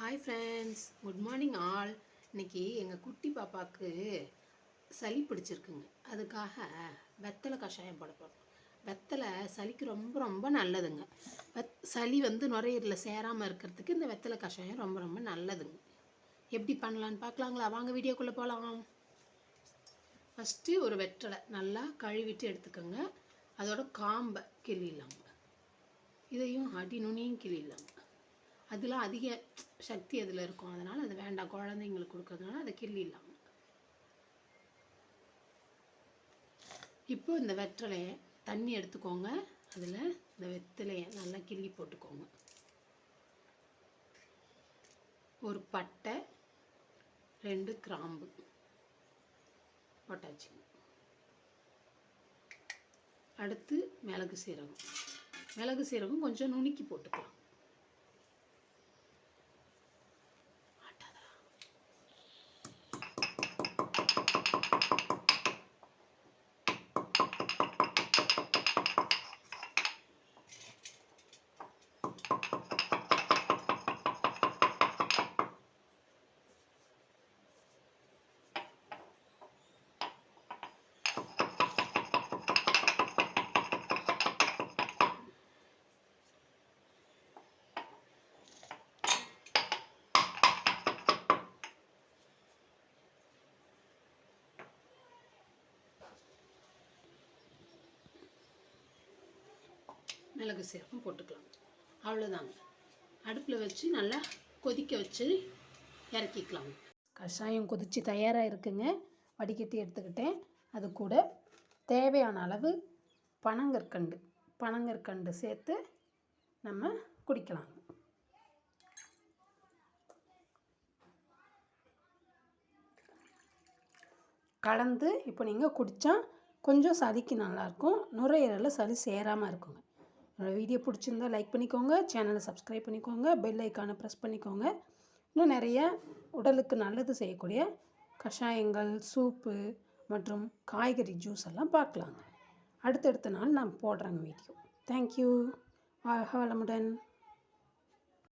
Hi friends, good morning all. இன்றைக்கி எங்கள் குட்டி பாப்பாவுக்கு சளி பிடிச்சிருக்குங்க. அதுக்காக வெத்தலை கஷாயம் போட போகிறோம். வெத்தலை சளிக்கு ரொம்ப ரொம்ப நல்லதுங்க. சளி நுரையீரலில் சேராமல் இருக்கிறதுக்கு இந்த வெத்தலை கஷாயம் ரொம்ப ரொம்ப நல்லதுங்க. எப்படி பண்ணலான்னு பார்க்கலாங்களா? வாங்க வீடியோக்குள்ளே போகலாம். ஃபஸ்ட்டு ஒரு வெத்தலை நல்லா கழுவிட்டு எடுத்துக்கோங்க. அதோட காம்பை கிள்ளிடலாங்க. இதையும் அடி நுனியும் கிள்ளிடலாங்க. அதெல்லாம் அதிக சக்தி அதில் இருக்கும், அதனால் அது வேண்டாம். குழந்தைங்களுக்கு கொடுக்கறதுனால அதை கிள்ளிடலாம். இப்போ இந்த வெத்தலையை தண்ணி எடுத்துக்கோங்க. அதில் இந்த வெத்தலையை நல்லா கிள்ளி போட்டுக்கோங்க. ஒரு பட்டை, 2 கிராம்பு போட்டாச்சு. அடுத்து மிளகு சீரகம் கொஞ்சம் நுணுக்கி போட்டுக்கலாம். மிளகு சீரகம் போட்டுக்கலாம். அவ்வளோதாங்க. அடுப்பில் வச்சு நல்லா கொதிக்க வச்சு இறக்கிக்கலாம். கஷாயம் கொதித்து தயாராக இருக்குங்க. வடிகட்டி எடுத்துக்கிட்டேன். அது கூட தேவையான அளவு பனங்கற்கண்டு சேர்த்து நம்ம குடிக்கலாங்க. கலந்து இப்போ நீங்கள் குடித்தா கொஞ்சம் சளிக்கு நல்லாயிருக்கும். நுரையீரலில் சளி சேராமல் இருக்குங்க. என்னோடய வீடியோ பிடிச்சிருந்தா லைக் பண்ணிக்கோங்க, சேனலை சப்ஸ்கிரைப் பண்ணிக்கோங்க, பெல் ஐக்கானை ப்ரெஸ் பண்ணிக்கோங்க. இன்னும் நிறைய உடலுக்கு நல்லது செய்யக்கூடிய கஷாயங்கள், சூப்பு மற்றும் காய்கறி ஜூஸ் எல்லாம் பார்க்கலாங்க. அடுத்தடுத்த நாள் நான் போடுறேங்க வீடியோ. தேங்க்யூ. வாழ்க வளமுடன்.